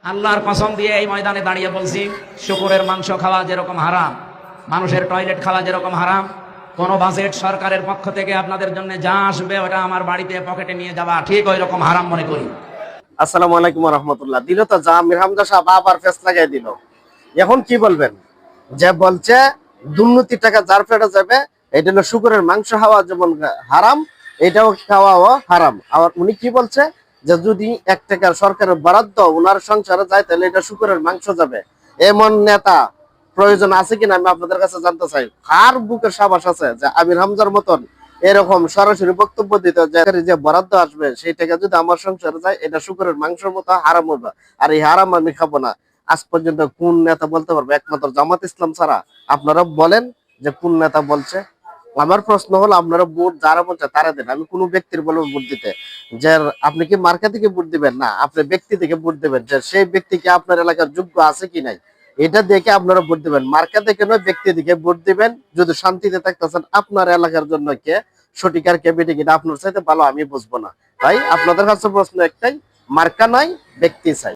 আল্লাহর কসম দিয়ে এই ময়দানে দাঁড়িয়ে বলছি, শুকুরের মাংস খাওয়া যেরকম হারাম, মানুষের টয়লেট খাওয়া যেরকম হারাম, কোন বাজেট সরকারের পক্ষ থেকে আপনাদের জন্য যা আসবে ওটা আমার বাড়িতে পকেটে নিয়ে যাওয়া ঠিক ওই রকম হারাম মনে করি। আসসালামু আলাইকুম রহমতুল্লাহ। দিল তো যা আমির হামজা সাহেব আবার ফেস লাগাই দিল। এখন কি বলবেন? যে বলছে দুর্নীতির টাকা যার পেটে যাবে, এটা হলো শুকুরের মাংস খাওয়া যেমন হারাম, এটাও খাওয়াও হারাম। আবার উনি কি বলছে যে যদি 1 টাকা সরকারের বরাদ্দ ওনার সংসারে যায় তাহলে এটা শুকুরের মাংস যাবে। এমন নেতা প্রয়োজন আছে কিনা আমি আপনাদের কাছে জানতে চাই। কার বুকের সাবাস আছে যে আমির হামজার মতন এরকম সরাসরি বক্তব্য দিতে, যে বরাদ্দ আসবে সেই টাকা যদি আমার সংসারে যায় এটা শুকুরের মাংসের মতো হারাম হবে, আর এই হারাম আমি খাবো না। আজ পর্যন্ত কোন নেতা বলতে পারবে? একমাত্র জামাত ইসলাম ছাড়া। আপনারা বলেন যে কোন নেতা বলছে? আমার প্রশ্ন হলো, আপনারা ভোট যারা বলছে তারা দেন। আমি কোনো ব্যক্তির বলবো ভোট দিতে, যে আপনি কি মার্কা থেকে ভোট দিবেন না, আপনি ব্যক্তি থেকে ভোট দিবেন, যে সেই ব্যক্তি কি আপনার এলাকার যোগ্য আছে কি নাই এটা দেখে আপনারা ভোট দিবেন। মার্কা দেখে নয়, ব্যক্তি দিকে ভোট দিবেন। যদি শান্তিতে থাকতেছেন, আপনার এলাকার জন্য কে সঠিক আর কে বেঠিক এটা আপনার চাইতে ভালো আমি বুঝবো না। তাই আপনাদের কাছে প্রশ্ন একটাই, মার্কা নয় ব্যক্তি চাই।